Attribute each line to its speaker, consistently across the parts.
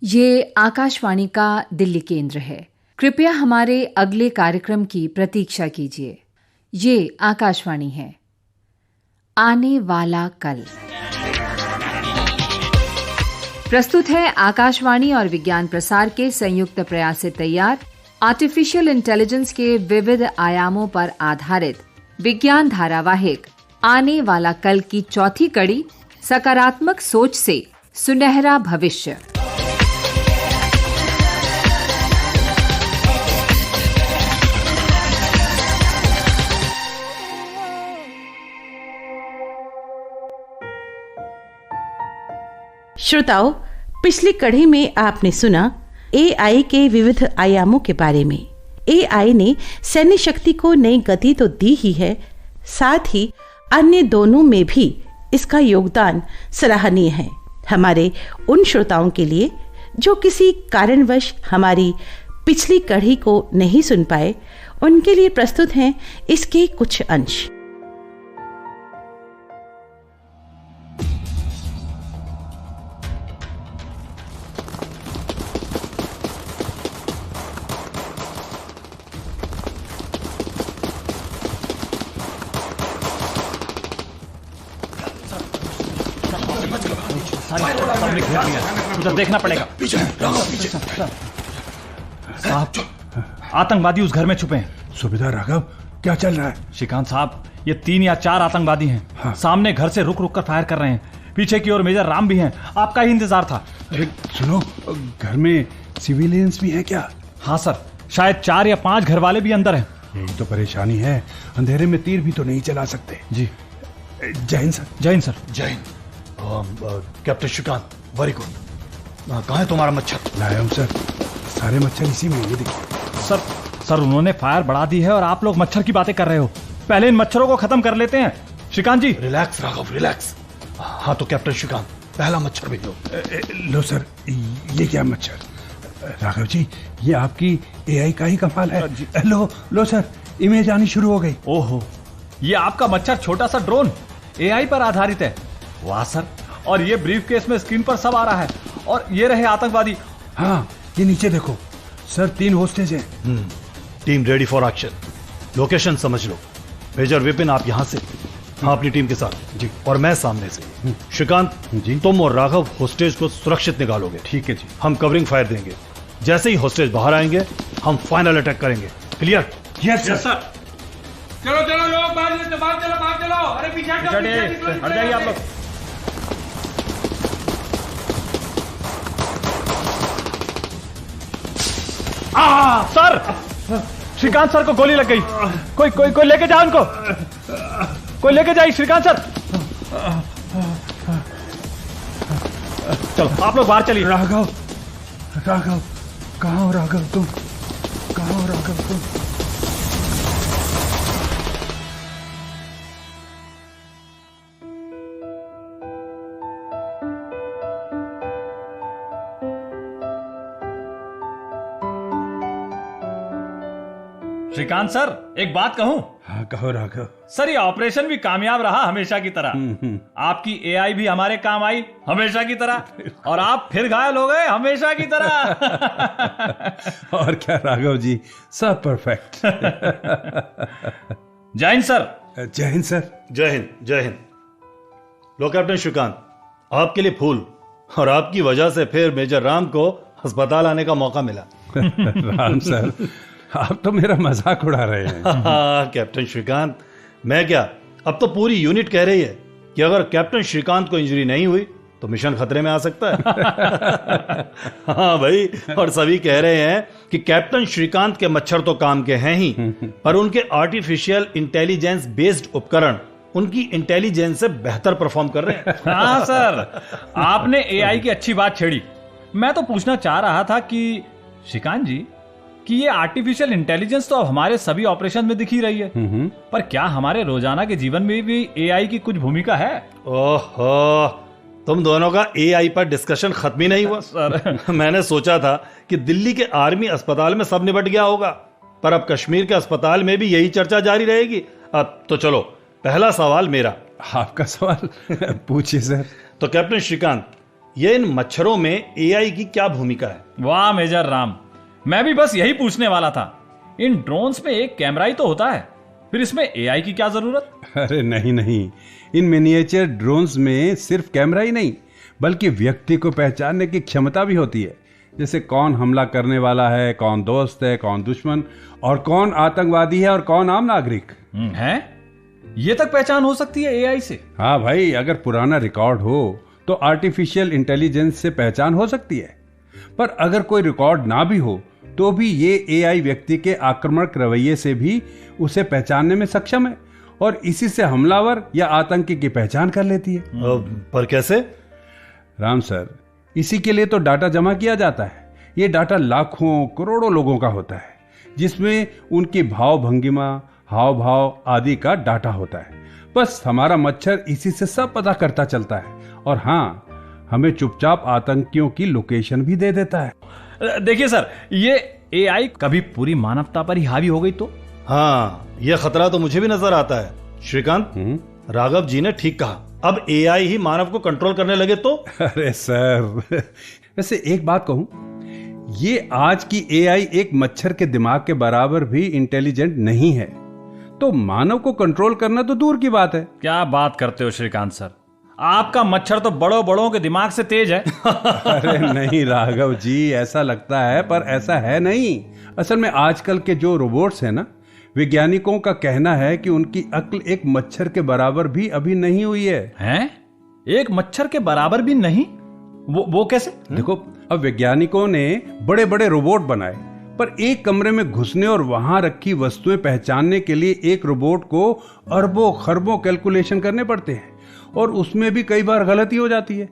Speaker 1: ये आकाशवाणी का दिल्ली केंद्र है। कृपया हमारे अगले कार्यक्रम की प्रतीक्षा कीजिए। ये आकाशवाणी है। आने वाला कल प्रस्तुत है आकाशवाणी और विज्ञान प्रसार के संयुक्त प्रयास से तैयार आर्टिफिशियल इंटेलिजेंस के विविध आयामों पर आधारित विज्ञान धारावाहिक आने वाला कल की चौथी कड़ी, सकारात्मक सोच से सुनहरा भविष्य।
Speaker 2: श्रोताओं, पिछली कड़ी में आपने सुना एआई के विविध आयामों के बारे में। एआई ने सैन्य शक्ति को नई गति तो दी ही है, साथ ही अन्य दोनों में भी इसका योगदान सराहनीय है। हमारे उन श्रोताओं के लिए जो किसी कारणवश हमारी पिछली कड़ी को नहीं सुन पाए, उनके लिए प्रस्तुत हैं इसके कुछ अंश।
Speaker 3: उधर देखना पड़ेगा। साहब, आतंकवादी उस घर में छुपे हैं।
Speaker 4: सुबेदार राघव, क्या चल रहा है?
Speaker 3: श्रीकांत साहब, ये 3 या 4 आतंकवादी हैं।
Speaker 4: हाँ।
Speaker 3: सामने घर से रुक रुक कर फायर कर रहे हैं। पीछे की ओर मेजर राम भी हैं। आपका ही इंतजार था।
Speaker 4: अरे सुनो, घर में सिविलियंस भी हैं क्या?
Speaker 3: हाँ सर, शायद 4 या 5 घर वाले भी अंदर हैं।
Speaker 4: यही तो परेशानी है, अंधेरे में तीर भी तो नहीं चला सकते।
Speaker 3: जी।
Speaker 4: जय हिंद सर।
Speaker 3: जय हिंद सर।
Speaker 5: जय Hind. Captain Shrikant, very good. कहाँ है तुम्हारा मच्छर?
Speaker 4: लाया हूं सर, सारे मच्छर इसी में, ये देखिए।
Speaker 3: सर, उन्होंने फायर बढ़ा दी है और आप लोग मच्छर की बातें कर रहे हो। पहले इन मच्छरों को खत्म कर लेते हैं। श्रीकांत जी,
Speaker 5: रिलैक्स राघव, रिलैक्स। हाँ तो कैप्टन श्रीकांत, पहला मच्छर भेजो।
Speaker 4: लो सर, ये क्या मच्छर? राघव जी, ये आपकी एआई का ही कमाल है। लो सर, इमेज आनी शुरू हो गई।
Speaker 3: ओहो, ये आपका मच्छर छोटा सा ड्रोन एआई पर आधारित है। वाह सर, और ये ब्रीफ केस में स्क्रीन पर सब आ रहा है। और ये रहे आतंकवादी।
Speaker 4: हाँ, ये नीचे देखो सर, 3 होस्टेज हैं।
Speaker 5: Team ready for action. Location समझ लो। मेजर विपिन, आप यहाँ से। हाँ, अपनी टीम के साथ जी, और मैं सामने से। श्रीकांत जी, तुम और राघव होस्टेज को सुरक्षित निकालोगे।
Speaker 3: ठीक है जी।
Speaker 5: हम कवरिंग फायर देंगे। जैसे ही होस्टेज बाहर आएंगे, हम फाइनल अटैक करेंगे। क्लियर?
Speaker 4: Yes sir.
Speaker 6: चलो लोग, बाहर चलो। अरे पीछे
Speaker 3: हट जाइए आप लोग। सर, श्रीकांत सर को गोली लग गई। कोई लेके जाए उनको। कोई लेके जाए श्रीकांत सर। चलो आप लोग बाहर चलिए।
Speaker 4: राघव, कहाँ हो राघव तुम?
Speaker 3: श्रीकांत सर, एक बात कहूं?
Speaker 4: हाँ कहो राघव।
Speaker 3: सर, ये ऑपरेशन भी कामयाब रहा हमेशा की तरह। आपकी एआई भी हमारे काम आई हमेशा की तरह, और आप फिर घायल हो गए हमेशा की तरह।
Speaker 4: और क्या राघव जी, सब परफेक्ट।
Speaker 3: जय हिंद सर।
Speaker 4: जय हिंद सर।
Speaker 5: जय हिंद, जय हिंद। लो कैप्टन श्रीकांत, आपके लिए फूल, और आपकी वजह से फिर मेजर राम को अस्पताल आने का मौका मिला।
Speaker 4: राम सर, आप तो मेरा मजाक उड़ा रहे हैं।
Speaker 5: कैप्टन श्रीकांत, मैं क्या, अब तो पूरी यूनिट कह रही है कि अगर कैप्टन श्रीकांत को इंजरी नहीं हुई तो मिशन खतरे में आ सकता है। हाँ भाई, और सभी कह रहे हैं कि कैप्टन श्रीकांत के मच्छर तो काम के हैं ही, पर उनके आर्टिफिशियल इंटेलिजेंस बेस्ड उपकरण उनकी इंटेलिजेंस से बेहतर परफॉर्म कर रहे हैं।
Speaker 3: हाँ सर, आपने एआई की अच्छी बात छेड़ी। मैं तो पूछना चाह रहा था कि श्रीकांत जी, कि ये आर्टिफिशियल इंटेलिजेंस तो अब हमारे सभी ऑपरेशन में दिख ही रही है, पर क्या हमारे रोजाना के जीवन में भी एआई की कुछ भूमिका है?
Speaker 5: ओहो, तुम दोनों का एआई पर डिस्कशन खत्म ही नहीं हुआ
Speaker 3: सर।
Speaker 5: मैंने सोचा था कि दिल्ली के आर्मी अस्पताल में सब निपट गया होगा, पर अब कश्मीर के अस्पताल में भी यही चर्चा जारी रहेगी। अब तो चलो, पहला सवाल मेरा।
Speaker 4: आपका सवाल पूछिए सर।
Speaker 5: तो कैप्टन श्रीकांत, ये इन मच्छरों में एआई की क्या भूमिका है?
Speaker 3: वाह मेजर राम, मैं भी बस यही पूछने वाला था। इन ड्रोन्स में एक कैमरा ही तो होता है, फिर इसमें एआई की क्या जरूरत?
Speaker 4: अरे नहीं नहीं, इन मिनिएचर ड्रोन्स में सिर्फ कैमरा ही नहीं बल्कि व्यक्ति को पहचानने की क्षमता भी होती है। जैसे कौन हमला करने वाला है, कौन दोस्त है, कौन दुश्मन, और कौन आतंकवादी है और कौन आम नागरिक
Speaker 3: है। ये तक पहचान हो सकती है एआई से?
Speaker 4: हाँ भाई, अगर पुराना रिकॉर्ड हो तो आर्टिफिशियल इंटेलिजेंस से पहचान हो सकती है, पर अगर कोई रिकॉर्ड ना भी हो तो भी ये एआई व्यक्ति के आक्रामक रवैये से भी उसे पहचानने में सक्षम है और इसी से हमलावर या आतंकी की पहचान कर लेती है।
Speaker 5: पर कैसे?
Speaker 4: राम सर, इसी के लिए तो डाटा जमा किया जाता है। ये डाटा लाखों करोड़ों लोगों का होता है, जिसमें उनकी भाव भंगिमा, हाव भाव आदि का डाटा होता है। बस हमारा मच्छर इसी से सब पता करता चलता है और हाँ, हमें चुपचाप आतंकियों की लोकेशन भी दे देता है।
Speaker 3: देखिए सर, ये एआई कभी पूरी मानवता पर ही हावी हो गई तो?
Speaker 5: हाँ, यह खतरा तो मुझे भी नजर आता है। श्रीकांत, राघव जी ने ठीक कहा। अब एआई ही मानव को कंट्रोल करने लगे तो?
Speaker 4: अरे सर, वैसे एक बात कहूं, ये आज की एआई एक मच्छर के दिमाग के बराबर भी इंटेलिजेंट नहीं है, तो मानव को कंट्रोल करना तो दूर की बात है।
Speaker 3: क्या बात करते हो श्रीकांत सर, आपका मच्छर तो बड़ों बड़ों के दिमाग से तेज है।
Speaker 4: अरे नहीं राघव जी, ऐसा लगता है पर ऐसा है नहीं। असल में आजकल के जो रोबोट्स हैं ना, वैज्ञानिकों का कहना है कि उनकी अक्ल एक मच्छर के बराबर भी अभी नहीं हुई है।
Speaker 3: हैं? एक मच्छर के बराबर भी नहीं? वो कैसे?
Speaker 4: देखो, अब वैज्ञानिकों ने बड़े बड़े रोबोट बनाए, पर एक कमरे में घुसने और वहां रखी वस्तुएं पहचानने के लिए एक रोबोट को अरबों खरबों कैलकुलेशन करने पड़ते हैं और उसमें भी कई बार गलती हो जाती है।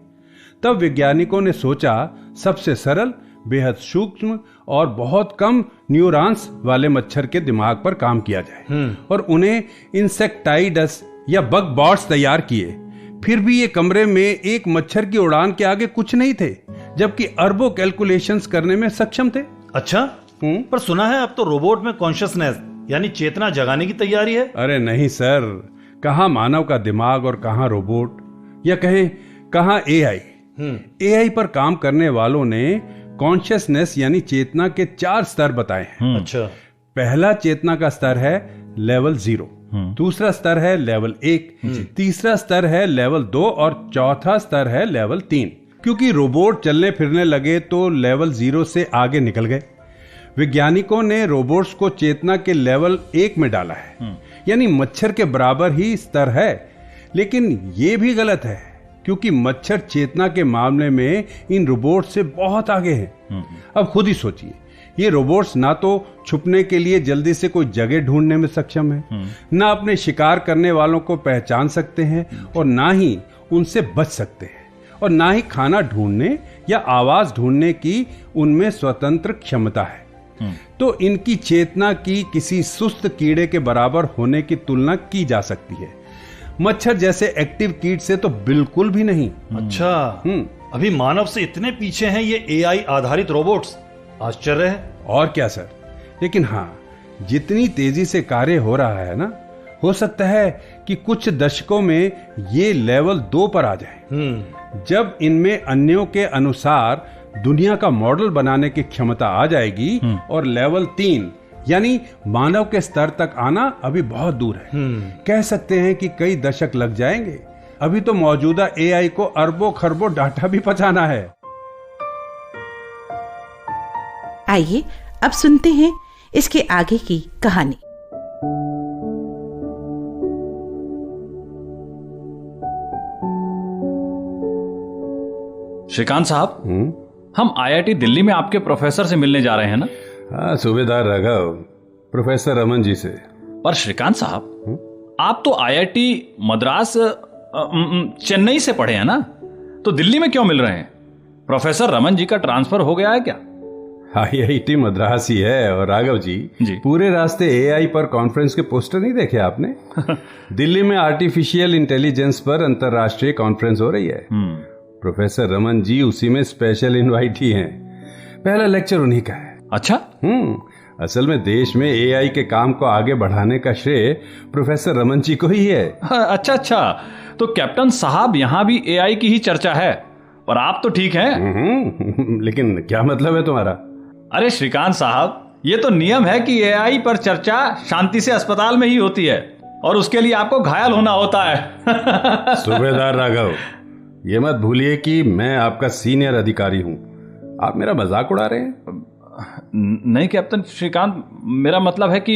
Speaker 4: तब वैज्ञानिकों ने सोचा सबसे सरल, बेहद सूक्ष्म और बहुत कम न्यूरॉन्स वाले मच्छर के दिमाग पर काम किया जाए और उन्हें इंसेक्टाइड्स या बग बॉट्स तैयार किए। फिर भी ये कमरे में एक मच्छर की उड़ान के आगे कुछ नहीं थे, जबकि अरबों कैलकुलेशंस करने में सक्षम थे।
Speaker 5: अच्छा, पर सुना है अब तो रोबोट में कॉन्शियसनेस यानी चेतना जगाने की तैयारी है।
Speaker 4: अरे नहीं सर, कहां मानव का दिमाग और कहां रोबोट, या कहें कहां एआई। एआई पर काम करने वालों ने कॉन्शियसनेस यानी चेतना के 4 स्तर बताए हैं।
Speaker 5: अच्छा,
Speaker 4: पहला चेतना का स्तर है लेवल 0, दूसरा स्तर है लेवल 1, तीसरा स्तर है लेवल 2 और चौथा स्तर है लेवल 3। क्योंकि रोबोट चलने फिरने लगे तो लेवल 0 से आगे निकल गए। वैज्ञानिकों ने रोबोट्स को चेतना के लेवल 1 में डाला है, यानी मच्छर के बराबर ही स्तर है। लेकिन यह भी गलत है, क्योंकि मच्छर चेतना के मामले में इन रोबोट से बहुत आगे हैं। अब खुद ही सोचिए, ये रोबोट्स ना तो छुपने के लिए जल्दी से कोई जगह ढूंढने में सक्षम है, ना अपने शिकार करने वालों को पहचान सकते हैं और ना ही उनसे बच सकते हैं, और ना ही खाना ढूंढने या आवाज ढूंढने की उनमें स्वतंत्र क्षमता है। तो इनकी चेतना की किसी सुस्त कीड़े के बराबर होने की तुलना की जा सकती है। मच्छर जैसे एक्टिव कीट से तो बिल्कुल भी नहीं।
Speaker 5: अच्छा, अभी मानव से इतने पीछे हैं ये एआई आधारित रोबोट्स। आश्चर्य है।
Speaker 4: और क्या सर, लेकिन हाँ, जितनी तेजी से कार्य हो रहा है ना, हो सकता है कि कुछ दशकों में ये लेवल 2 पर आ जाए, जब इनमें अन्यों के अनुसार दुनिया का मॉडल बनाने की क्षमता आ जाएगी। और लेवल 3 यानी मानव के स्तर तक आना अभी बहुत दूर है। कह सकते हैं कि कई दशक लग जाएंगे। अभी तो मौजूदा एआई को अरबों खरबों डाटा भी पहुंचाना है।
Speaker 2: आइए अब सुनते हैं इसके आगे की कहानी।
Speaker 3: श्रीकांत साहब, हम आईआईटी दिल्ली में आपके प्रोफेसर से मिलने जा रहे हैं ना?
Speaker 4: हाँ, सूबेदार राघव, प्रोफेसर रमन जी से।
Speaker 3: पर श्रीकांत साहब, आप तो आईआईटी मद्रास चेन्नई से पढ़े हैं ना, तो दिल्ली में क्यों मिल रहे हैं? प्रोफेसर रमन जी का ट्रांसफर हो गया है क्या?
Speaker 4: आईआईटी मद्रास ही है। और राघव जी, पूरे रास्ते एआई पर कॉन्फ्रेंस के पोस्टर नहीं देखे आपने? दिल्ली में आर्टिफिशियल इंटेलिजेंस पर अंतरराष्ट्रीय कॉन्फ्रेंस हो रही है। प्रोफेसर रमन जी उसी में स्पेशल इनवाइट ही हैं। पहला लेक्चर उन्हीं का है।
Speaker 3: अच्छा।
Speaker 4: असल में देश में एआई के काम को आगे बढ़ाने का श्रेय प्रोफेसर रमन जी को ही है।
Speaker 3: अच्छा, तो कैप्टन साहब, यहाँ भी एआई की ही चर्चा है। पर आप तो ठीक हैं।
Speaker 4: लेकिन क्या मतलब है तुम्हारा?
Speaker 3: अरे श्रीकांत साहब, ये तो नियम है कि एआई पर चर्चा शांति से अस्पताल में ही होती है और उसके लिए आपको घायल होना होता है।
Speaker 4: सूबेदार राघव, ये मत भूलिए कि मैं आपका सीनियर अधिकारी हूं। आप मेरा मजाक उड़ा रहे हैं?
Speaker 3: नहीं कैप्टन श्रीकांत, मेरा मतलब है कि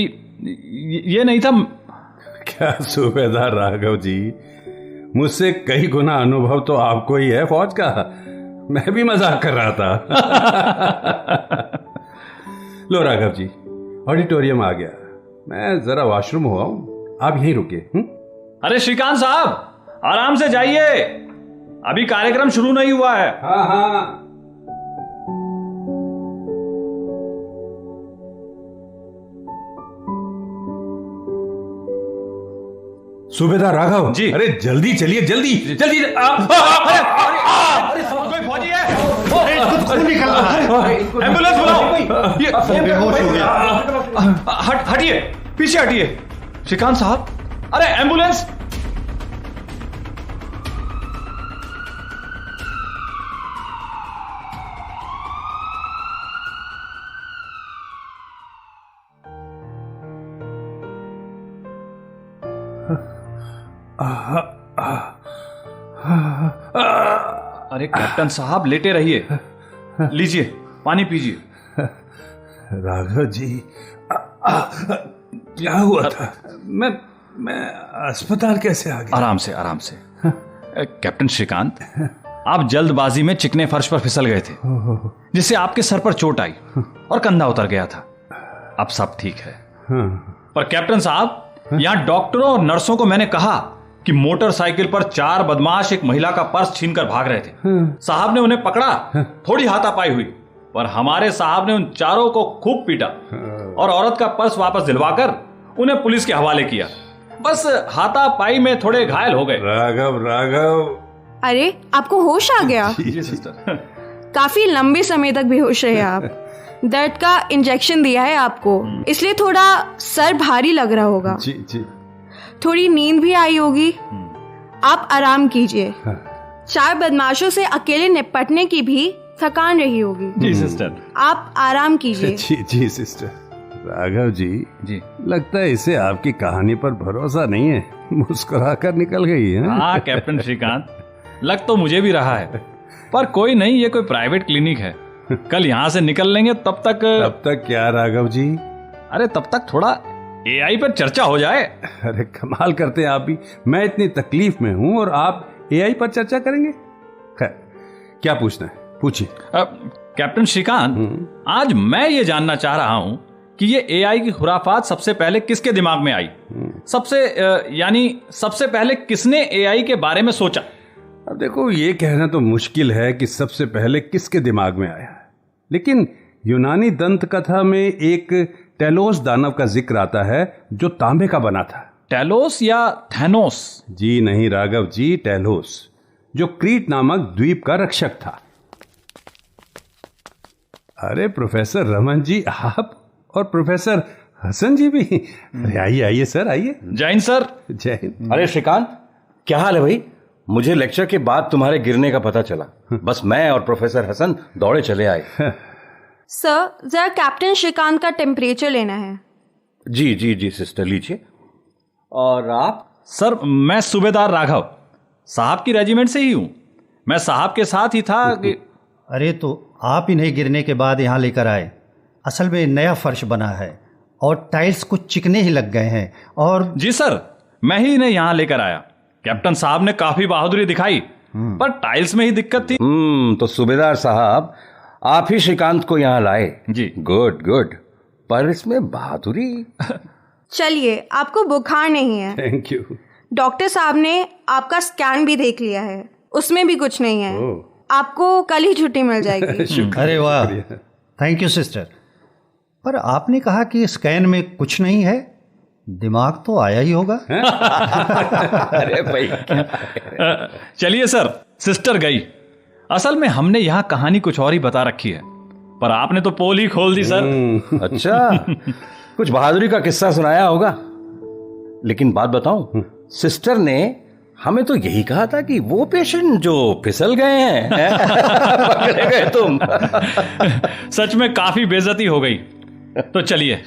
Speaker 3: ये नहीं था।
Speaker 4: क्या सूबेदार राघव जी, मुझसे कई गुना अनुभव तो आपको ही है फौज का। मैं भी मजाक कर रहा था। लो राघव जी, ऑडिटोरियम आ गया। मैं जरा वॉशरूम हुआ हूं, आप यहीं रुकिए।
Speaker 3: अरे श्रीकांत साहब, आराम से जाइए, अभी कार्यक्रम शुरू नहीं हुआ है।
Speaker 4: हाँ हाँ। सूबेदार राघव
Speaker 3: जी।
Speaker 4: अरे जल्दी चलिए, जल्दी जल्दी।
Speaker 3: कोई फौजी है?
Speaker 5: खून निकल रहा है।
Speaker 3: एम्बुलेंस बुलाओ।
Speaker 5: ये बेहोश हो गया।
Speaker 3: हटिए, पीछे हटिए। श्रीकांत साहब, अरे एम्बुलेंस। अरे कैप्टन साहब, लेटे रहिए, लीजिए पानी पीजिए।
Speaker 4: राघव जी, क्या हुआ था? मैं अस्पताल कैसे आ गया?
Speaker 3: आराम से, आराम से। कैप्टन श्रीकांत, आप जल्दबाजी में चिकने फर्श पर फिसल गए थे, जिससे आपके सर पर चोट आई और कंधा उतर गया था। अब सब ठीक है। पर कैप्टन साहब, यहाँ डॉक्टरों और नर्सों को मैंने कहा कि मोटरसाइकिल पर 4 बदमाश एक महिला का पर्स छीनकर भाग रहे थे। साहब ने उन्हें पकड़ा, थोड़ी हाथापाई हुई, पर हमारे साहब ने उन चारों को खूब पीटा और औरत का पर्स वापस दिलवाकर उन्हें पुलिस के हवाले किया। बस हाथापाई में थोड़े घायल हो गए।
Speaker 4: राघव।
Speaker 7: अरे, आपको होश आ गया?
Speaker 3: जी सिस्टर।
Speaker 7: काफी लंबे समय तक बेहोश रहे आप। दर्द का इंजेक्शन दिया है आपको, इसलिए थोड़ा सर भारी लग रहा होगा।
Speaker 4: जी।
Speaker 7: थोड़ी नींद भी आई होगी। आप आराम कीजिए। 4 बदमाशों से अकेले निपटने की भी थकान रही होगी।
Speaker 3: जी सिस्टर।
Speaker 7: आप आराम कीजिए।
Speaker 4: जी सिस्टर। राघव जी, लगता है इसे आपकी कहानी पर भरोसा नहीं है। मुस्कुरा कर निकल गई है।
Speaker 3: हाँ कैप्टन श्रीकांत, लग तो मुझे भी रहा है, पर कोई नहीं, ये कोई प्राइवेट क्लिनिक है। कल यहाँ से निकल लेंगे, तब तक
Speaker 4: क्या राघव जी?
Speaker 3: अरे तब तक थोड़ा एआई पर चर्चा हो जाए।
Speaker 4: अरे कमाल करते हैं आप भी। मैं इतनी तकलीफ में हूं और आप एआई पर चर्चा करेंगे? खैर, क्या पूछना है, पूछिए।
Speaker 3: कैप्टन श्रीकांत, आज मैं ये जानना चाह रहा हूं कि ये एआई की खुराफात सबसे पहले किसके दिमाग में आई? सबसे पहले किसने एआई के बारे में सोचा?
Speaker 4: अब देखो, ये कहना तो मुश्किल है कि सबसे पहले किसके दिमाग में आया, लेकिन यूनानी दंत कथा में एक टेलोस दानव का जिक्र आता है जो तांबे का बना था।
Speaker 3: टेलोस या थैनोस?
Speaker 4: जी नहीं राघव जी, टेलोस, जो क्रीट नामक द्वीप का रक्षक था। अरे प्रोफेसर रमन जी, आप और प्रोफेसर हसन जी भी। आइए सर, आइए।
Speaker 3: जय हिंद सर।
Speaker 4: जय हिंद।
Speaker 8: अरे श्रीकांत, क्या हाल है भाई? मुझे लेक्चर के बाद तुम्हारे गिरने का पता चला, बस मैं और प्रोफेसर हसन दौड़े चले आए।
Speaker 7: सर, जरा कैप्टन श्रीकांत का टेम्परेचर लेना है।
Speaker 8: जी सिस्टर, लीजिए। और आप?
Speaker 3: सर, मैं सूबेदार राघव साहब की रेजिमेंट से ही हूं। मैं साहब के साथ ही था कि...
Speaker 5: अरे तो आप इन्हें गिरने के बाद यहाँ लेकर आए। असल में नया फर्श बना है और टाइल्स कुछ चिकने ही लग गए हैं। और
Speaker 3: जी सर, मैं ही इन्हें यहाँ लेकर आया। कैप्टन साहब ने काफी बहादुरी दिखाई, पर टाइल्स में ही दिक्कत थी।
Speaker 8: तो सूबेदार साहब, आप ही श्रीकांत को यहाँ लाए।
Speaker 3: जी।
Speaker 8: गुड, पर इसमें बहादुरी।
Speaker 7: चलिए, आपको बुखार नहीं है।
Speaker 4: Thank you.
Speaker 7: डॉक्टर साहब ने आपका स्कैन भी देख लिया है, उसमें भी कुछ नहीं है। आपको कल ही छुट्टी मिल जाएगी।
Speaker 5: अरे वाह, थैंक यू सिस्टर। पर आपने कहा कि स्कैन में कुछ नहीं है, दिमाग तो आया ही होगा।
Speaker 8: अरे भाई,
Speaker 3: चलिए सर, सिस्टर गई। असल में हमने यहाँ कहानी कुछ और ही बता रखी है, पर आपने तो पोल ही खोल दी सर।
Speaker 8: अच्छा, कुछ बहादुरी का किस्सा सुनाया होगा। लेकिन बात बताऊं, सिस्टर ने हमें तो यही कहा था कि वो पेशेंट जो फिसल गए हैं पकड़े गए तुम।
Speaker 3: सच में काफी बेइज्जती हो गई। तो चलिए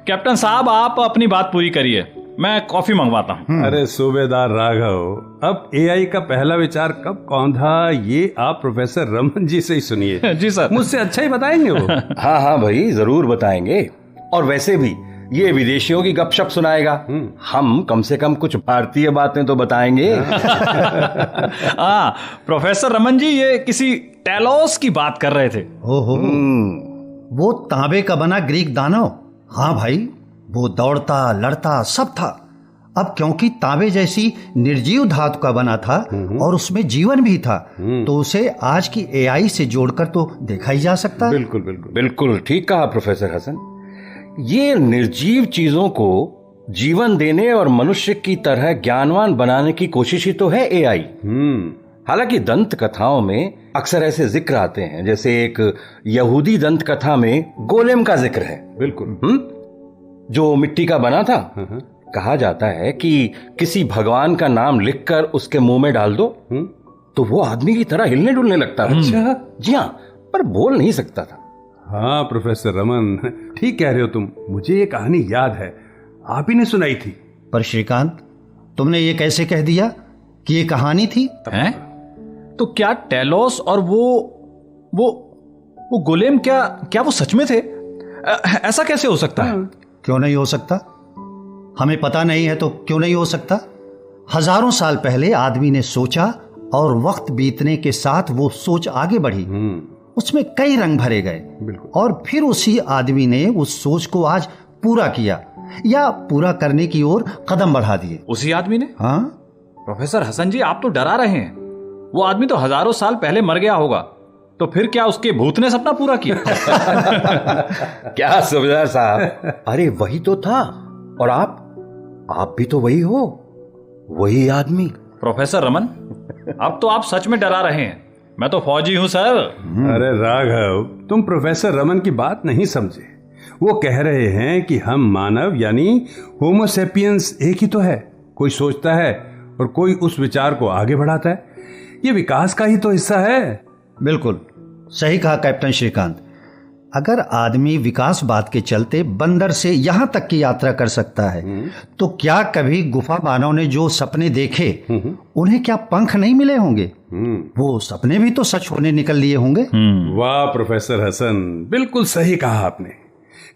Speaker 3: कैप्टन साहब, आप अपनी बात पूरी करिए, मैं कॉफी मंगवाता हूँ।
Speaker 4: अरे सूबेदार राघव, अब एआई का पहला विचार कब कौन था, ये आप प्रोफेसर रमन जी से ही सुनिए।
Speaker 3: जी सर।
Speaker 4: मुझसे अच्छा ही बताएंगे वो।
Speaker 8: हाँ हाँ भाई, जरूर बताएंगे। और वैसे भी ये विदेशियों की गपशप सुनाएगा, हम कम से कम कुछ भारतीय बातें तो बताएंगे।
Speaker 3: हाँ प्रोफेसर रमन जी, ये किसी टेलोस की बात कर रहे थे।
Speaker 9: ओहो, वो तांबे का बना ग्रीक दानव। हाँ भाई, वो दौड़ता लड़ता सब था। अब क्योंकि तांबे जैसी निर्जीव धातु का बना था और उसमें जीवन भी था, तो उसे आज की एआई से जोड़कर तो देखा ही जा सकता है।
Speaker 4: बिल्कुल बिल्कुल
Speaker 8: बिल्कुल ठीक कहा प्रोफेसर हसन। ये निर्जीव चीजों को जीवन देने और मनुष्य की तरह ज्ञानवान बनाने की कोशिश ही तो है एआई। हालांकि दंत कथाओं में अक्सर ऐसे जिक्र आते हैं, जैसे एक यहूदी दंत कथा में गोलेम का जिक्र है।
Speaker 4: बिल्कुल।
Speaker 8: जो मिट्टी का बना था। कहा जाता है कि किसी भगवान का नाम लिखकर उसके मुंह में डाल दो तो वो आदमी की तरह हिलने डुलने लगता है। अच्छा। जी हाँ, पर बोल नहीं सकता था।
Speaker 4: हाँ प्रोफेसर रमन, ठीक कह रहे हो तुम। मुझे ये कहानी याद है, आप ही ने सुनाई थी।
Speaker 9: पर श्रीकांत, तुमने ये कैसे कह दिया कि ये कहानी थी?
Speaker 3: हैं? तो क्या टेलोस और वो गोलेम क्या वो सच में थे? ऐसा कैसे हो सकता है?
Speaker 9: क्यों नहीं हो सकता? हमें पता नहीं है तो क्यों नहीं हो सकता? हजारों साल पहले आदमी ने सोचा और वक्त बीतने के साथ वो सोच आगे बढ़ी। उसमें कई रंग भरे गए और फिर उसी आदमी ने उस सोच को आज पूरा किया या पूरा करने की ओर कदम बढ़ा दिए।
Speaker 3: उसी आदमी ने?
Speaker 9: हाँ
Speaker 3: प्रोफेसर हसन जी, आप तो डरा रहे हैं। वो आदमी तो हजारों साल पहले मर गया होगा, तो फिर क्या उसके भूत ने सपना पूरा किया?
Speaker 8: क्या सूबेदार साहब, अरे वही तो था। और आप भी तो वही हो, वही आदमी।
Speaker 3: प्रोफेसर रमन, अब तो आप सच में डरा रहे हैं। मैं तो फौजी हूं सर।
Speaker 4: अरे राघव, तुम प्रोफेसर रमन की बात नहीं समझे। वो कह रहे हैं कि हम मानव यानी होमो सेपियंस एक ही तो है। कोई सोचता है और कोई उस विचार को आगे बढ़ाता है। ये विकास का ही तो हिस्सा है।
Speaker 9: बिल्कुल सही कहा कैप्टन श्रीकांत। अगर आदमी विकासवाद के चलते बंदर से यहां तक की यात्रा कर सकता है, तो क्या कभी गुफा मानव ने जो सपने देखे उन्हें क्या पंख नहीं मिले होंगे? वो सपने भी तो सच होने निकल लिए होंगे।
Speaker 4: वाह प्रोफेसर हसन, बिल्कुल सही कहा आपने।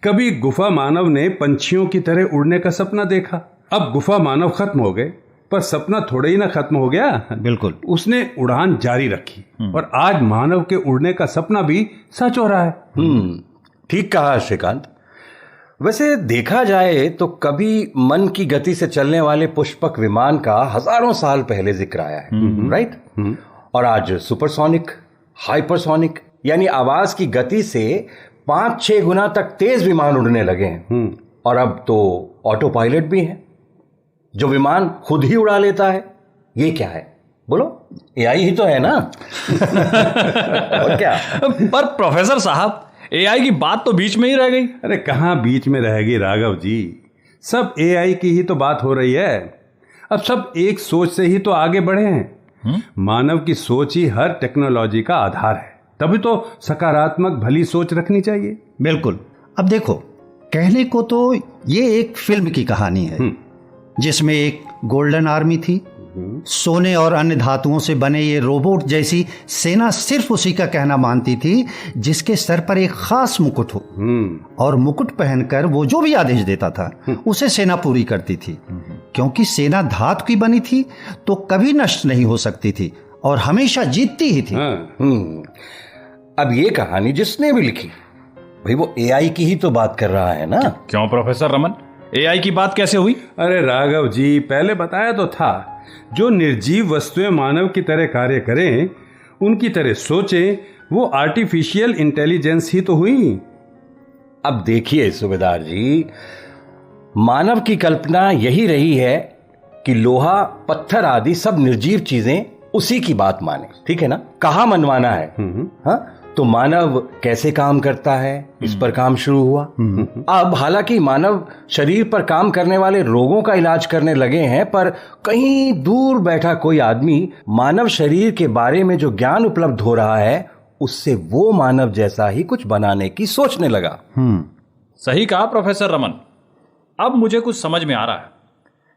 Speaker 4: कभी गुफा मानव ने पंछियों की तरह उड़ने का सपना देखा। अब गुफा मानव खत्म हो गए, पर सपना थोड़े ही ना खत्म हो गया।
Speaker 9: बिल्कुल,
Speaker 4: उसने उड़ान जारी रखी और आज मानव के उड़ने का सपना भी सच हो रहा है।
Speaker 8: ठीक कहा श्रीकांत। वैसे देखा जाए तो कभी मन की गति से चलने वाले पुष्पक विमान का हजारों साल पहले जिक्र आया है, राइट? और आज सुपरसोनिक, हाइपरसोनिक यानी आवाज की गति से 5-6 गुना तक तेज विमान उड़ने लगे हैं। और अब तो ऑटो पायलट भी है जो विमान खुद ही उड़ा लेता है। ये क्या है बोलो? एआई ही तो है ना। और क्या?
Speaker 3: पर प्रोफेसर साहब, एआई की बात तो बीच में ही रह गई।
Speaker 4: अरे कहां बीच में रहेगी राघव जी, सब एआई की ही तो बात हो रही है। अब सब एक सोच से ही तो आगे बढ़े हैं। मानव की सोच ही हर टेक्नोलॉजी का आधार है, तभी तो सकारात्मक भली सोच रखनी चाहिए।
Speaker 9: बिल्कुल। अब देखो, कहने को तो ये एक फिल्म की कहानी है जिसमें एक गोल्डन आर्मी थी। सोने और अन्य धातुओं से बने ये रोबोट जैसी सेना सिर्फ उसी का कहना मानती थी जिसके सर पर एक खास मुकुट हो, और मुकुट पहनकर वो जो भी आदेश देता था उसे सेना पूरी करती थी। क्योंकि सेना धातु की बनी थी तो कभी नष्ट नहीं हो सकती थी और हमेशा जीतती ही थी।
Speaker 8: अब ये कहानी जिसने भी लिखी, भाई वो एआई की ही तो बात कर रहा है ना।
Speaker 3: क्यों प्रोफेसर रमन, एआई की बात कैसे हुई?
Speaker 4: अरे राघव जी, पहले बताया तो था, जो निर्जीव वस्तुएं मानव की तरह कार्य करें, उनकी तरह सोचें, वो आर्टिफिशियल इंटेलिजेंस ही तो हुई।
Speaker 8: अब देखिए सूबेदार जी, मानव की कल्पना यही रही है कि लोहा, पत्थर आदि सब निर्जीव चीजें उसी की बात माने, ठीक है ना? कहाँ मनवाना है, हाँ? तो मानव कैसे काम करता है इस पर काम शुरू हुआ। अब हालांकि मानव शरीर पर काम करने वाले रोगों का इलाज करने लगे हैं, पर कहीं दूर बैठा कोई आदमी मानव शरीर के बारे में जो ज्ञान उपलब्ध हो रहा है उससे वो मानव जैसा ही कुछ बनाने की सोचने लगा।
Speaker 3: सही कहा प्रोफेसर रमन, अब मुझे कुछ समझ में आ रहा है।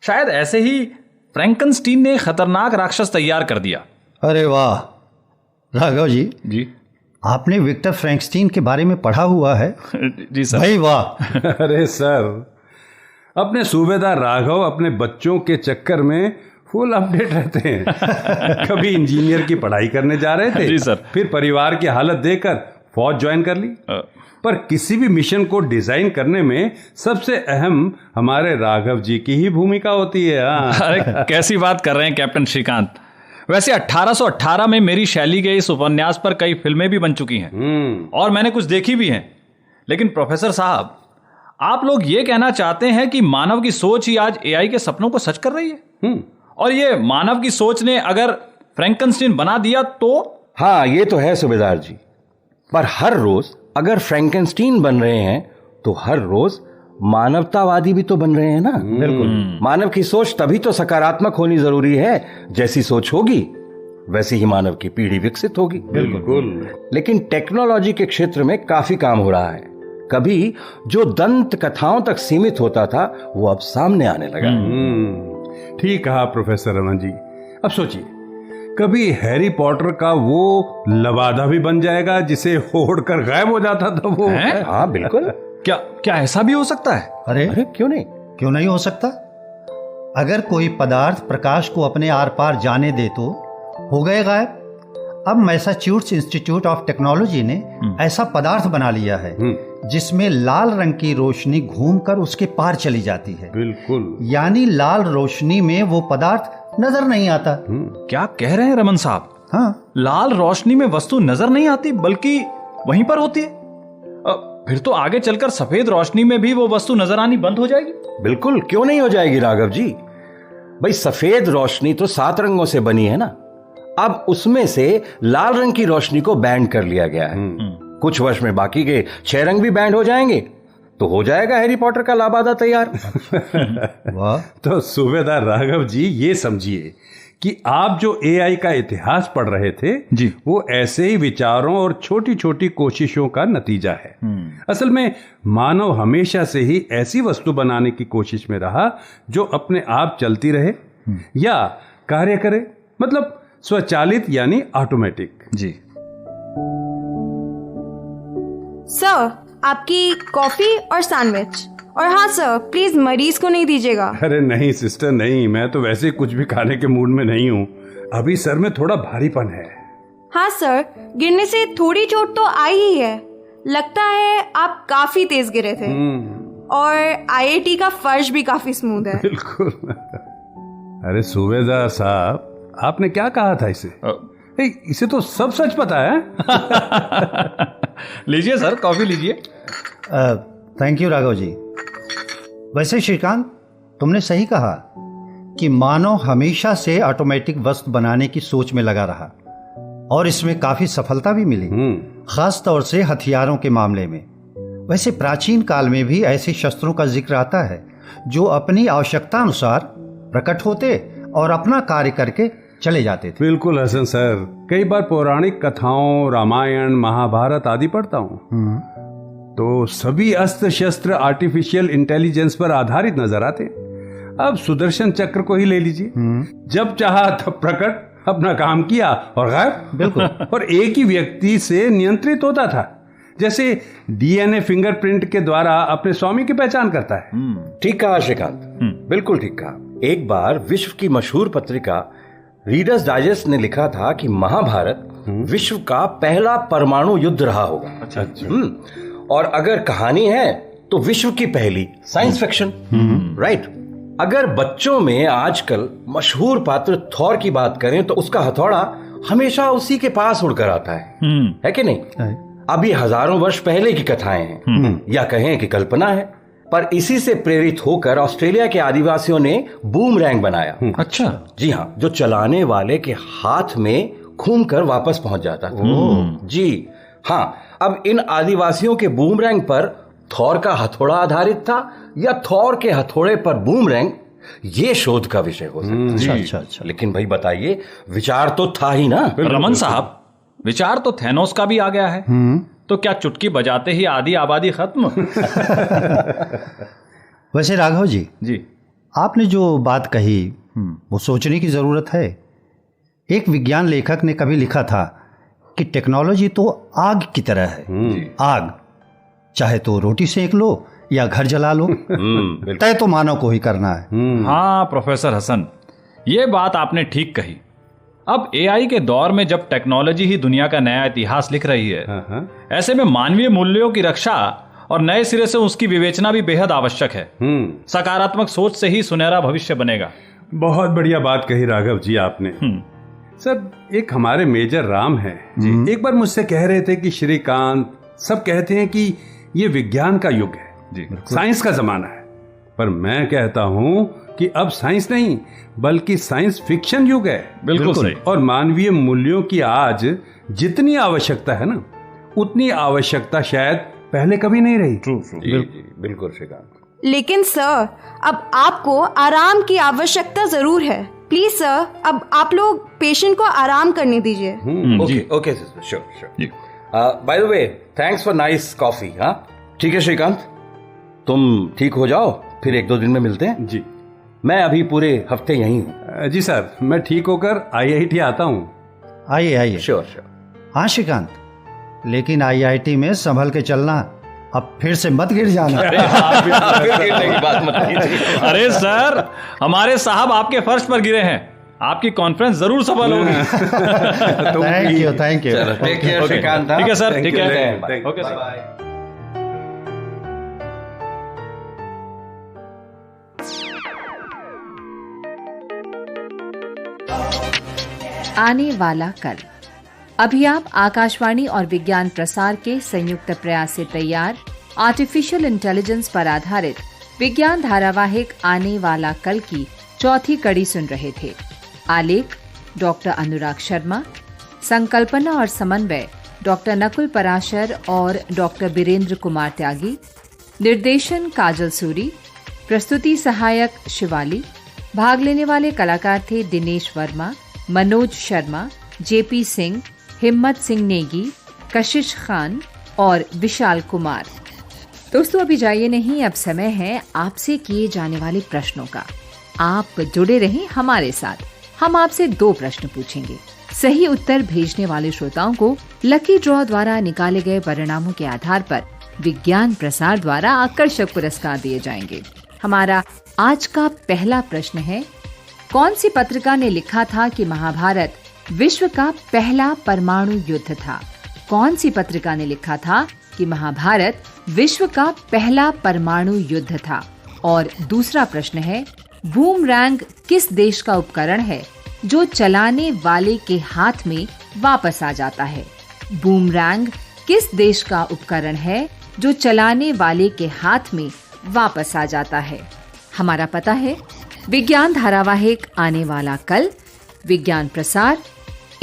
Speaker 3: शायद ऐसे ही फ्रैंकनस्टीन ने खतरनाक राक्षस तैयार कर दिया।
Speaker 9: अरे वाह राघव जी,
Speaker 3: जी
Speaker 9: आपने विक्टर फ्रैंकस्टीन के बारे में पढ़ा हुआ है?
Speaker 3: जी सर।
Speaker 9: भाई वाह।
Speaker 4: अरे सर, अपने सूबेदार राघव अपने बच्चों के चक्कर में फुल अपडेट रहते हैं। कभी इंजीनियर की पढ़ाई करने जा रहे थे,
Speaker 3: जी सर,
Speaker 4: फिर परिवार की हालत देखकर फौज ज्वाइन कर ली। पर किसी भी मिशन को डिजाइन करने में सबसे अहम हमारे राघव जी की ही भूमिका होती है।
Speaker 3: अरे कैसी बात कर रहे हैं कैप्टन श्रीकांत। वैसे 1818 में मेरी शैली के इस उपन्यास पर कई फिल्में भी बन चुकी हैं और मैंने कुछ देखी भी हैं। लेकिन प्रोफेसर साहब, आप लोग ये कहना चाहते हैं कि मानव की सोच ही आज एआई के सपनों को सच कर रही है? और ये मानव की सोच ने अगर फ्रैंकनस्टीन बना दिया तो?
Speaker 8: हाँ, ये तो है सूबेदार जी, पर हर रोज अगर फ्रैंकनस्टीन बन रहे हैं तो हर रोज मानवतावादी भी तो बन रहे हैं ना।
Speaker 9: बिल्कुल।
Speaker 8: मानव की सोच तभी तो सकारात्मक होनी जरूरी है। जैसी सोच होगी वैसी ही मानव की पीढ़ी विकसित होगी।
Speaker 4: बिल्कुल।
Speaker 8: लेकिन टेक्नोलॉजी के क्षेत्र में काफी काम हो रहा है। कभी जो दंत कथाओं तक सीमित होता था वो अब सामने आने लगा।
Speaker 4: ठीक कहा प्रोफेसर रमन जी। अब सोचिए, कभी हैरी पॉटर का वो लबादा भी बन जाएगा जिसे ओढ़कर गायब हो जाता था वो।
Speaker 8: हाँ बिल्कुल।
Speaker 3: क्या ऐसा भी हो सकता है?
Speaker 9: अरे
Speaker 8: क्यों नहीं
Speaker 9: हो सकता? अगर कोई पदार्थ प्रकाश को अपने आर पार जाने दे तो हो गए गायब। अब मैसाचुसेट्स इंस्टीट्यूट ऑफ टेक्नोलॉजी ने ऐसा पदार्थ बना लिया है जिसमें लाल रंग की रोशनी घूमकर उसके पार चली जाती है।
Speaker 4: बिल्कुल।
Speaker 9: यानी लाल रोशनी में वो पदार्थ नजर नहीं आता।
Speaker 3: क्या कह रहे हैं रमन साहब?
Speaker 9: हाँ,
Speaker 3: लाल रोशनी में वस्तु नजर नहीं आती बल्कि वहीं पर होती है। फिर तो आगे चलकर सफेद रोशनी में भी वो वस्तु नजर आनी बंद हो जाएगी।
Speaker 8: बिल्कुल, क्यों नहीं हो जाएगी राघव जी। भाई, सफेद रोशनी तो 7 रंगों से बनी है ना। अब उसमें से लाल रंग की रोशनी को बैन कर लिया गया है। कुछ वर्ष में बाकी के 6 रंग भी बैंड हो जाएंगे तो हो जाएगा हैरी पॉटर का लाबादा तैयार।
Speaker 9: वाह।
Speaker 4: तो सूबेदार राघव जी, ये समझिए कि आप जो एआई का इतिहास पढ़ रहे थे
Speaker 3: जी,
Speaker 4: वो ऐसे ही विचारों और छोटी छोटी कोशिशों का नतीजा है। असल में मानव हमेशा से ही ऐसी वस्तु बनाने की कोशिश में रहा जो अपने आप चलती रहे या कार्य करे, मतलब स्वचालित यानी ऑटोमेटिक।
Speaker 3: जी
Speaker 7: सर, आपकी कॉफी और सैंडविच। और हाँ सर, प्लीज मरीज को नहीं दीजिएगा।
Speaker 4: अरे नहीं सिस्टर, नहीं, मैं तो वैसे कुछ भी खाने के मूड में नहीं हूँ। अभी सर में थोड़ा भारीपन है।
Speaker 7: हाँ सर, गिरने से थोड़ी चोट तो आई ही है। लगता है आप काफी तेज गिरे थे। और आईआईटी का फर्श भी काफी स्मूथ है।
Speaker 4: बिल्कुल। अरे सूबेदार साहब, आपने क्या कहा था इसे? इसे तो सब सच पता है।
Speaker 3: लीजिए सर, कॉफी लीजिए।
Speaker 9: Thank you Raghav ji. वैसे श्रीकांत, तुमने सही कहा कि मानव हमेशा से ऑटोमेटिक वस्तु बनाने की सोच में लगा रहा और इसमें काफी सफलता भी मिली, खास तौर से हथियारों के मामले में। वैसे प्राचीन काल में भी ऐसे शस्त्रों का जिक्र आता है जो अपनी आवश्यकता अनुसार प्रकट होते और अपना कार्य करके चले जाते थे।
Speaker 4: बिल्कुल हसन सर, कई बार पौराणिक कथाओं, रामायण, महाभारत आदि पढ़ता हूँ तो सभी अस्त्र शस्त्र आर्टिफिशियल इंटेलिजेंस पर आधारित नजर आते। अब सुदर्शन चक्र को ही ले लीजिए, जब चाहा तब प्रकट, अपना काम किया और गायब। बिल्कुल। और एक ही व्यक्ति से नियंत्रित होता था, जैसे डीएनए फिंगरप्रिंट के द्वारा अपने स्वामी की पहचान करता है।
Speaker 8: ठीक कहा श्रीकांत, बिल्कुल ठीक कहा। एक बार विश्व की मशहूर पत्रिका रीडर्स डाइजेस्ट ने लिखा था कि महाभारत विश्व का पहला परमाणु युद्ध रहा होगा। अच्छा। और अगर कहानी है तो विश्व की पहली साइंस फिक्शन। राइट। अगर बच्चों में आजकल मशहूर पात्र थॉर की बात करें तो उसका हथौड़ा हमेशा उसी के पास उड़कर आता है कि नहीं? अब ये हजारों वर्ष पहले की कथाएं हैं या कहें कि कल्पना है, पर इसी से प्रेरित होकर ऑस्ट्रेलिया के आदिवासियों ने बूमरैंग बनाया।
Speaker 3: अच्छा।
Speaker 8: जी हाँ, जो चलाने वाले के हाथ में घूमकर वापस पहुंच जाता था। जी, हाँ, अब इन आदिवासियों के बूमरैंग पर थॉर का हथौड़ा आधारित था या थॉर के हथौड़े पर बूमरैंग, ये शोध का विषय हो सकता है। अच्छा। लेकिन भाई बताइए, विचार तो था ही ना।
Speaker 3: रमन साहब, विचार तो थैनोस का भी आ गया है। तो क्या चुटकी बजाते ही आधी आबादी खत्म?
Speaker 9: वैसे राघव जी, आपने जो बात कही वो सोचने की जरूरत है। एक विज्ञान लेखक ने कभी लिखा था कि टेक्नोलॉजी तो आग की तरह है। आग चाहे तो रोटी सेक लो या घर जला लो, तय तो मानव को ही करना है।
Speaker 3: हाँ प्रोफेसर हसन, ये बात आपने ठीक कही। अब एआई के दौर में जब टेक्नोलॉजी ही दुनिया का नया इतिहास लिख रही है, ऐसे में मानवीय मूल्यों की रक्षा और नए सिरे से उसकी विवेचना भी बेहद आवश्यक है। सकारात्मक सोच से ही सुनहरा भविष्य बनेगा।
Speaker 4: बहुत बढ़िया बात कही राघव जी आपने। सर, एक हमारे मेजर राम है, एक बार मुझसे कह रहे थे कि श्रीकांत, सब कहते हैं कि ये विज्ञान का युग है, साइंस का जमाना है, पर मैं कहता हूं कि अब साइंस नहीं बल्कि साइंस फिक्शन युग है।
Speaker 3: बिल्कुल सही।
Speaker 4: और मानवीय मूल्यों की आज जितनी आवश्यकता है ना, उतनी आवश्यकता शायद पहले कभी नहीं रही।
Speaker 8: बिल्कुल श्रीकांत।
Speaker 7: लेकिन सर, अब आपको आराम की आवश्यकता जरूर है। प्लीज सर, अब आप लोग पेशेंट को आराम करने दीजिए।
Speaker 8: Okay sure. By the way, thanks for nice coffee. हाँ ठीक है श्रीकांत, तुम ठीक हो जाओ, फिर 1-2 दिन में मिलते हैं।
Speaker 4: जी,
Speaker 8: मैं अभी पूरे हफ्ते यहीं हूँ।
Speaker 4: जी साहब, मैं ठीक होकर IIT आता हूँ।
Speaker 9: आइए।
Speaker 8: श्योर।
Speaker 9: हाँ श्रीकांत, लेकिन IIT में संभल के चलना, अब फिर से मत गिर जाना।
Speaker 3: अरे सर, हमारे साहब आपके फर्श पर गिरे हैं, आपकी कॉन्फ्रेंस जरूर सफल होगी।
Speaker 9: Thank you.
Speaker 8: Take care Shrikant.
Speaker 3: ठीक है सर, ठीक है। Okay sir.
Speaker 1: आने वाला कल। अभी आप आकाशवाणी और विज्ञान प्रसार के संयुक्त प्रयास से तैयार आर्टिफिशियल इंटेलिजेंस पर आधारित विज्ञान धारावाहिक आने वाला कल की चौथी कड़ी सुन रहे थे। आलेख डॉक्टर अनुराग शर्मा, संकल्पना और समन्वय डॉक्टर नकुल पराशर और डॉक्टर बीरेंद्र कुमार त्यागी, निर्देशन काजल सूरी, प्रस्तुति सहायक शिवाली। भाग लेने वाले कलाकार थे दिनेश वर्मा, मनोज शर्मा, JP सिंह, हिम्मत सिंह नेगी, कशिश खान और विशाल कुमार। दोस्तों, अभी जाइए नहीं, अब समय है आपसे किए जाने वाले प्रश्नों का। आप जुड़े रहें हमारे साथ। हम आपसे 2 प्रश्न पूछेंगे। सही उत्तर भेजने वाले श्रोताओं को लकी ड्रॉ द्वारा निकाले गए परिणामों के आधार पर विज्ञान प्रसार द्वारा आकर्षक पुरस्कार दिए जाएंगे। हमारा आज का पहला प्रश्न है, कौन सी पत्रिका ने लिखा था कि महाभारत विश्व का पहला परमाणु युद्ध था? कौन सी पत्रिका ने लिखा था कि महाभारत विश्व का पहला परमाणु युद्ध था? और दूसरा प्रश्न है, बूमरैंग किस देश का उपकरण है जो चलाने वाले के हाथ में वापस आ जाता है? बूमरैंग किस देश का उपकरण है जो चलाने वाले के हाथ में वापस आ जाता है? हमारा पता है विज्ञान धारावाहिक आने वाला कल, विज्ञान प्रसार,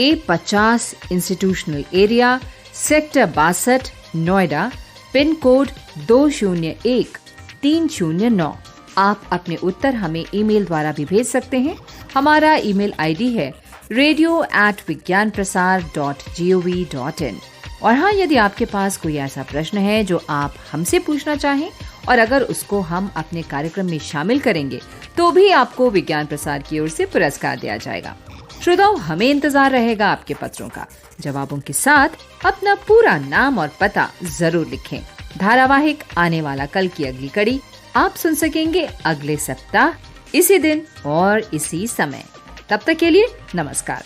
Speaker 1: A50 institutional area, sector 62, Noida, pin code 201309। आप अपने उत्तर हमें ईमेल द्वारा भी भेज सकते हैं। हमारा ईमेल आईडी है radio@vigyanprasar.gov.in। और हाँ, यदि आपके पास कोई ऐसा प्रश्न है जो आप हमसे पूछना चाहें और अगर उसको हम अपने कार्यक्रम में शामिल करेंगे तो भी आपको विज्ञान प्रसार की ओर से पुरस्कार दिया जाएगा। श्रोताओं, हमें इंतजार रहेगा आपके पत्रों का। जवाबों के साथ अपना पूरा नाम और पता जरूर लिखें। धारावाहिक आने वाला कल की अगली कड़ी आप सुन सकेंगे अगले सप्ताह इसी दिन और इसी समय। तब तक के लिए नमस्कार।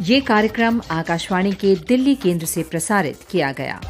Speaker 1: ये कार्यक्रम आकाशवाणी के दिल्ली केंद्र से प्रसारित किया गया।